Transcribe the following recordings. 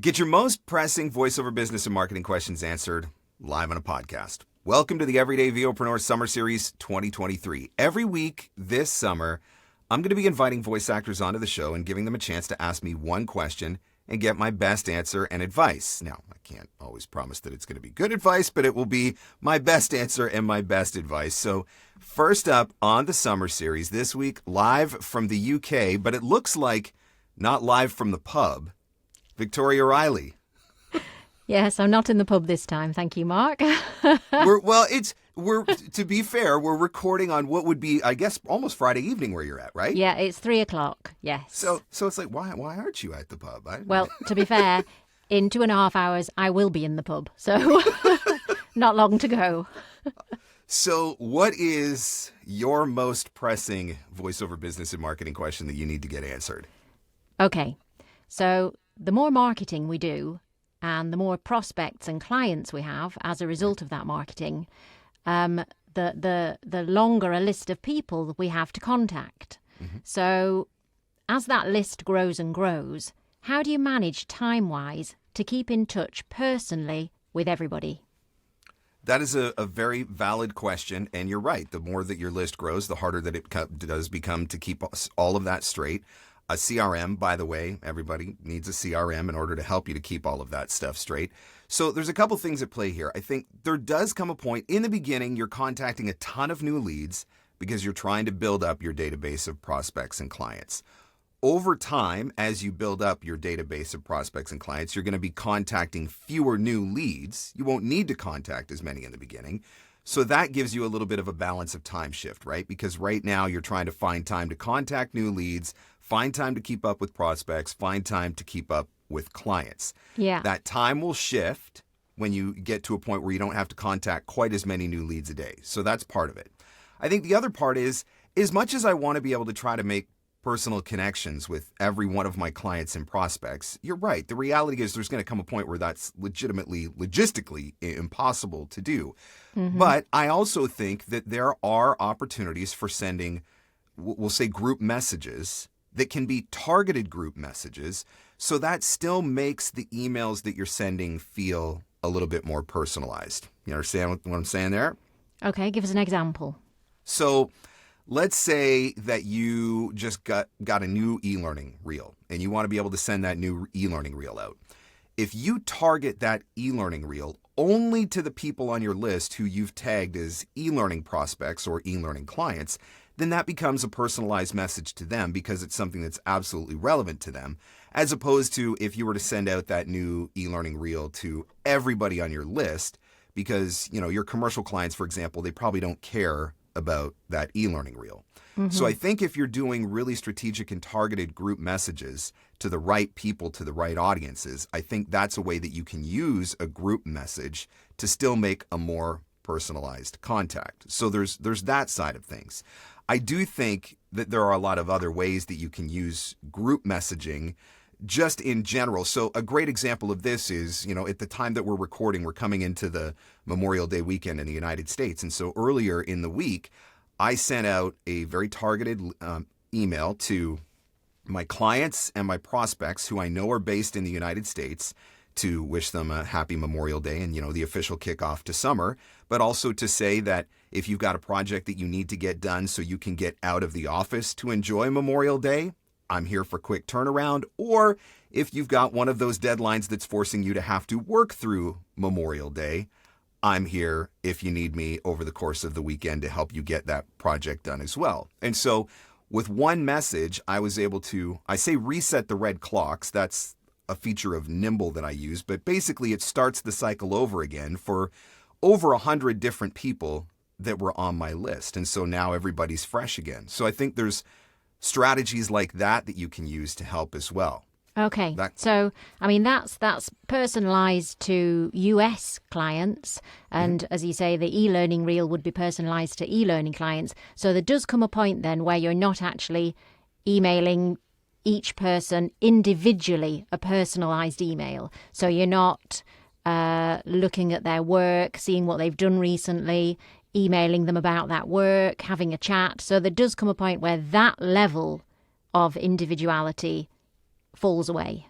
Get your most pressing voiceover business and marketing questions answered live on a podcast. Welcome to the Everyday VOpreneur Summer Series 2023. Every week this summer, I'm going to be inviting voice actors onto the show and giving them a chance to ask me one question and get my best answer and advice. Now, I can't always promise that it's going to be good advice, but it will be my best answer and my best advice. So first up on the Summer Series this week, live from the UK, but it looks like not live from the pub, Victoria Riley. Yes, I'm not in the pub this time. Thank you, Mark. We're to be fair, we're recording on what would be, I guess, almost Friday evening where you're at, right? Yeah, it's 3:00. Yes. So it's like, why aren't you at the pub? Well, to be fair, in 2.5 hours, I will be in the pub. So not long to go. So what is your most pressing voiceover business and marketing question that you need to get answered? Okay. So the more marketing we do and the more prospects and clients we have as a result of that marketing, the longer a list of people we have to contact. Mm-hmm. So as that list grows and grows, how do you manage time-wise to keep in touch personally with everybody? That is a very valid question, and you're right. The more that your list grows, the harder that it does become to keep all of that straight. A CRM, by the way, everybody needs a CRM in order to help you to keep all of that stuff straight. So there's a couple things at play here. I think there does come a point in the beginning you're contacting a ton of new leads because you're trying to build up your database of prospects and clients. Over time, as you build up your database of prospects and clients, you're going to be contacting fewer new leads. You won't need to contact as many in the beginning. So that gives you a little bit of a balance of time shift, right? Because right now you're trying to find time to contact new leads, find time to keep up with prospects, find time to keep up with clients. Yeah. That time will shift when you get to a point where you don't have to contact quite as many new leads a day. So that's part of it. I think the other part is, as much as I want to be able to try to make personal connections with every one of my clients and prospects, you're right. The reality is there's going to come a point where that's logistically impossible to do. Mm-hmm. But I also think that there are opportunities for sending, we'll say, group messages that can be targeted group messages. So that still makes the emails that you're sending feel a little bit more personalized. You understand what I'm saying there? Okay, give us an example. So let's say that you just got a new e-learning reel and you want to be able to send that new e-learning reel out. If you target that e-learning reel only to the people on your list who you've tagged as e-learning prospects or e-learning clients, then that becomes a personalized message to them because it's something that's absolutely relevant to them, as opposed to if you were to send out that new e-learning reel to everybody on your list because, your commercial clients, for example, they probably don't care about that e-learning reel. Mm-hmm. So I think if you're doing really strategic and targeted group messages to the right people, to the right audiences, I think that's a way that you can use a group message to still make a more personalized contact. So there's that side of things. I do think that there are a lot of other ways that you can use group messaging just in general. So a great example of this is, at the time that we're recording, we're coming into the Memorial Day weekend in the United States. And so earlier in the week, I sent out a very targeted email to my clients and my prospects who I know are based in the United States to wish them a happy Memorial Day and, the official kickoff to summer, but also to say that if you've got a project that you need to get done so you can get out of the office to enjoy Memorial Day, I'm here for quick turnaround. Or if you've got one of those deadlines that's forcing you to have to work through Memorial Day, I'm here if you need me over the course of the weekend to help you get that project done as well. And so with one message, I was able to, I say reset the red clocks. That's a feature of Nimble that I use, but basically it starts the cycle over again for over 100 different people that were on my list. And so now everybody's fresh again. So I think there's strategies like that you can use to help as well. Okay. So, that's personalized to US clients. And as you say, the e-learning reel would be personalized to e-learning clients. So there does come a point then where you're not actually emailing each person individually a personalized email. So you're not looking at their work, seeing what they've done recently, emailing them about that work, having a chat. So there does come a point where that level of individuality falls away.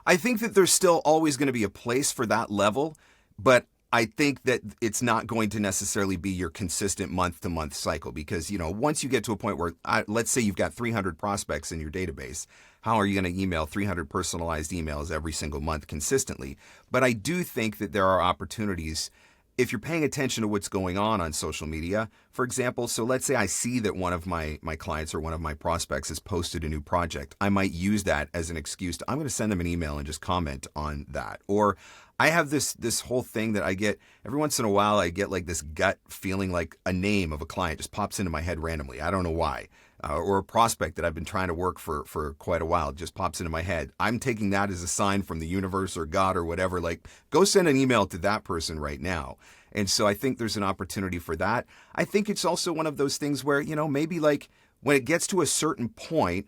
I think that there's still always going to be a place for that level, but I think that it's not going to necessarily be your consistent month-to-month cycle because, once you get to a point where, let's say you've got 300 prospects in your database, how are you going to email 300 personalized emails every single month consistently? But I do think that there are opportunities if you're paying attention to what's going on social media. For example, so let's say I see that one of my clients or one of my prospects has posted a new project. I might use that as an excuse I'm going to send them an email and just comment on that. Or I have this whole thing that I get every once in a while. I get like this gut feeling like a name of a client just pops into my head randomly. I don't know why. Or a prospect that I've been trying to work for quite a while just pops into my head. I'm taking that as a sign from the universe or God or whatever. Like, go send an email to that person right now. And so I think there's an opportunity for that. I think it's also one of those things where, maybe like when it gets to a certain point,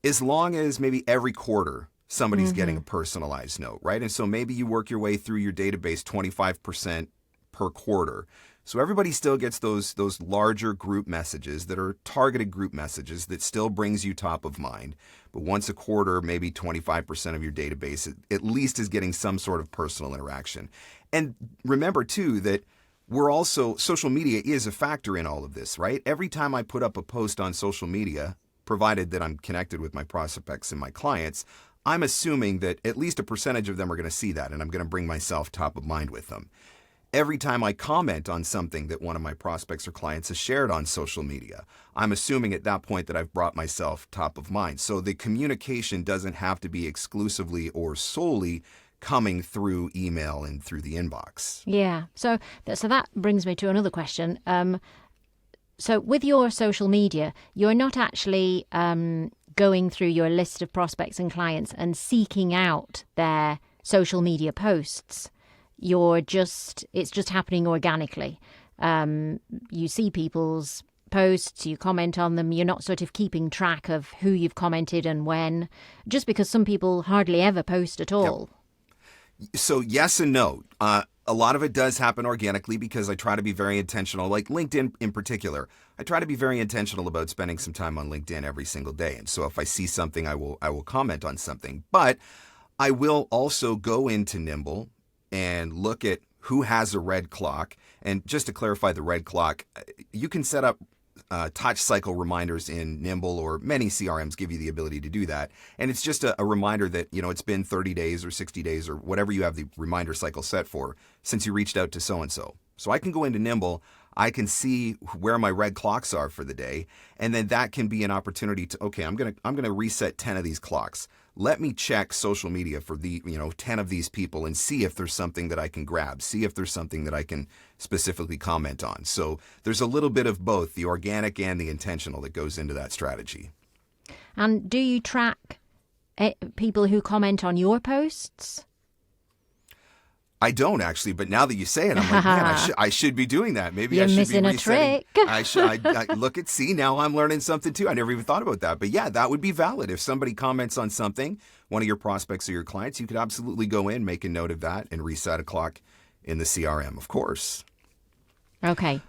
as long as maybe every quarter somebody's getting a personalized note, right? And so maybe you work your way through your database 25% per quarter. So everybody still gets those larger group messages that are targeted group messages that still brings you top of mind. But once a quarter, maybe 25% of your database at least is getting some sort of personal interaction. And remember too that social media is a factor in all of this, right? Every time I put up a post on social media, provided that I'm connected with my prospects and my clients, I'm assuming that at least a percentage of them are going to see that, and I'm going to bring myself top of mind with them. Every time I comment on something that one of my prospects or clients has shared on social media, I'm assuming at that point that I've brought myself top of mind. So the communication doesn't have to be exclusively or solely coming through email and through the inbox. Yeah. So that brings me to another question. So with your social media, you're not actually going through your list of prospects and clients and seeking out their social media posts. It's just happening organically. You see people's posts, you comment on them, you're not sort of keeping track of who you've commented and when, just because some people hardly ever post at all. Yep. So yes and no. A lot of it does happen organically because I try to be very intentional, like LinkedIn in particular. I try to be very intentional about spending some time on LinkedIn every single day. And so if I see something, I will comment on something. But I will also go into Nimble and look at who has a red clock. And just to clarify the red clock, you can set up touch cycle reminders in Nimble, or many CRMs give you the ability to do that. And it's just a reminder that, it's been 30 days or 60 days or whatever you have the reminder cycle set for since you reached out to so-and-so. So I can go into Nimble, I can see where my red clocks are for the day, and then that can be an opportunity to, okay, I'm going to reset 10 of these clocks. Let me check social media for the 10 of these people and see if there's something that I can grab, see if there's something that I can specifically comment on. So there's a little bit of both the organic and the intentional that goes into that strategy. And do you track people who comment on your posts? I don't actually, but now that you say it, I'm like, man, I should be doing that. Maybe You're I should missing be a trick. I look at, see, now I'm learning something too. I never even thought about that. But yeah, that would be valid. If somebody comments on something, one of your prospects or your clients, you could absolutely go in, make a note of that, and reset a clock in the CRM, of course. Okay.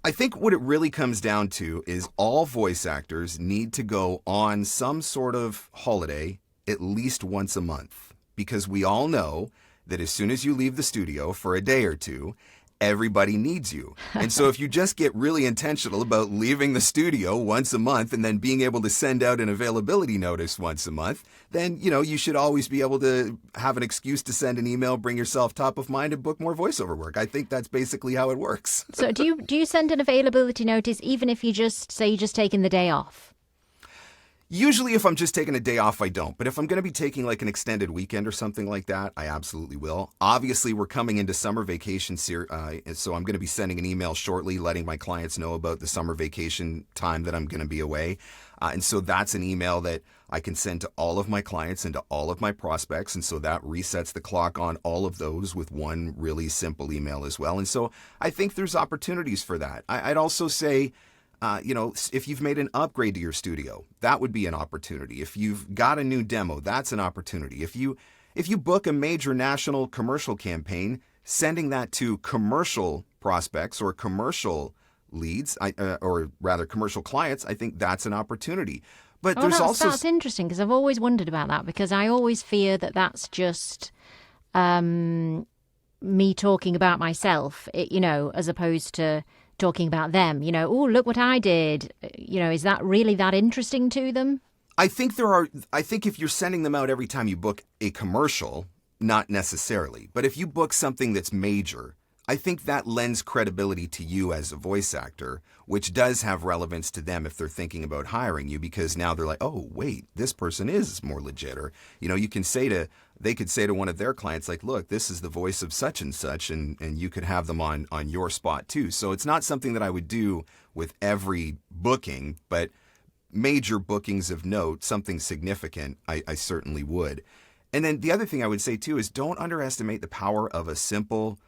I think what it really comes down to is all voice actors need to go on some sort of holiday at least once a month, because we all know that as soon as you leave the studio for a day or two, everybody needs you. And so if you just get really intentional about leaving the studio once a month and then being able to send out an availability notice once a month, then, you should always be able to have an excuse to send an email, bring yourself top of mind, and book more voiceover work. I think that's basically how it works. So do you send an availability notice even if you just say you're just taking the day off? Usually if I'm just taking a day off, I don't. But if I'm going to be taking like an extended weekend or something like that, I absolutely will. Obviously, we're coming into summer vacation, so I'm going to be sending an email shortly letting my clients know about the summer vacation time that I'm going to be away. And so that's an email that I can send to all of my clients and to all of my prospects. And so that resets the clock on all of those with one really simple email as well. And so I think there's opportunities for that. I'd also say, if you've made an upgrade to your studio, that would be an opportunity. If you've got a new demo, that's an opportunity. If you book a major national commercial campaign, sending that to commercial prospects or commercial leads, or rather commercial clients, I think that's an opportunity. But Oh, there's also that's interesting, because I've always wondered about that, because I always fear that that's just me talking about myself, as opposed to talking about them. Oh, look what I did. Is that really that interesting to them? I think if you're sending them out every time you book a commercial, not necessarily. But if you book something that's major, I think that lends credibility to you as a voice actor, which does have relevance to them if they're thinking about hiring you, because now they're like, oh, wait, this person is more legit. Or, they could say to one of their clients, like, look, this is the voice of such, and you could have them on your spot too. So it's not something that I would do with every booking, but major bookings of note, something significant, I certainly would. And then the other thing I would say too is don't underestimate the power of a simple,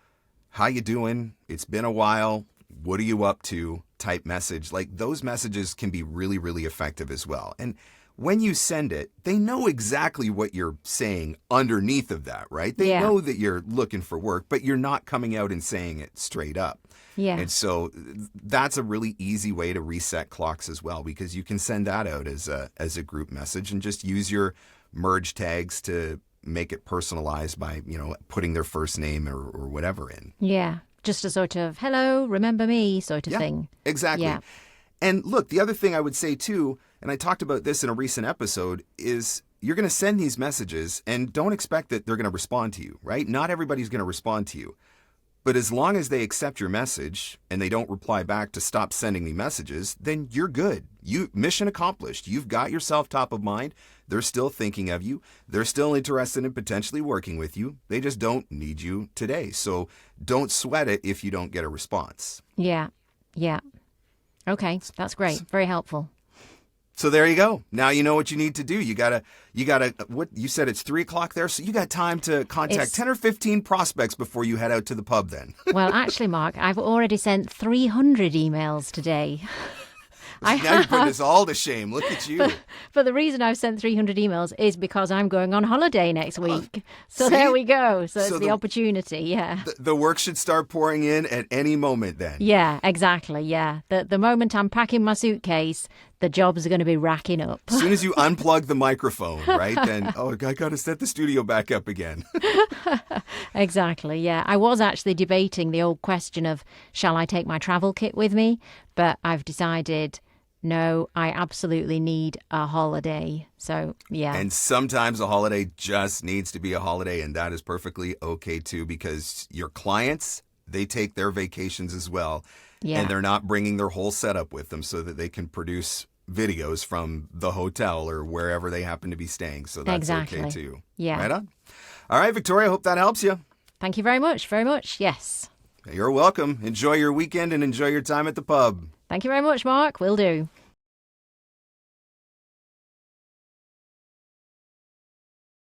how you doing? It's been a while. What are you up to? Type message. Like, those messages can be really, really effective as well. And when you send it, they know exactly what you're saying underneath of that, right? They know that you're looking for work, but you're not coming out and saying it straight up. Yeah. And so that's a really easy way to reset clocks as well, because you can send that out as a group message and just use your merge tags to make it personalized by, putting their first name or whatever in. Yeah. Just a sort of, hello, remember me sort of thing. Exactly. Yeah. And look, the other thing I would say too, and I talked about this in a recent episode, is you're going to send these messages and don't expect that they're going to respond to you, right? Not everybody's going to respond to you. But as long as they accept your message and they don't reply back to stop sending me messages, then you're good. Mission accomplished. You've got yourself top of mind. They're still thinking of you. They're still interested in potentially working with you. They just don't need you today. So don't sweat it if you don't get a response. Yeah. Yeah. Okay. That's great. Very helpful. So there you go. Now you know what you need to do. You gotta, what you said, it's 3:00 there. So you got time to contact 10 or 15 prospects before you head out to the pub then. Well, actually, Mark, I've already sent 300 emails today. Now you're putting us all to shame. Look at you. But the reason I've sent 300 emails is because I'm going on holiday next week. So see? there we go. So it's So the opportunity, yeah. The work should start pouring in at any moment then. Yeah, exactly, yeah. The moment I'm packing my suitcase, the jobs are going to be racking up. As soon as you unplug the microphone, right, then, I got to set the studio back up again. Exactly, yeah. I was actually debating the old question of, shall I take my travel kit with me? But I've decided, no, I absolutely need a holiday. So, yeah. And sometimes a holiday just needs to be a holiday, and that is perfectly okay too, because your clients, they take their vacations as well. Yeah. And they're not bringing their whole setup with them so that they can produce videos from the hotel or wherever they happen to be staying. So that's okay too. Yeah. Right on. All right, Victoria, hope that helps you. Thank you very much. Very much. Yes. You're welcome. Enjoy your weekend and enjoy your time at the pub. Thank you very much, Mark. Will do.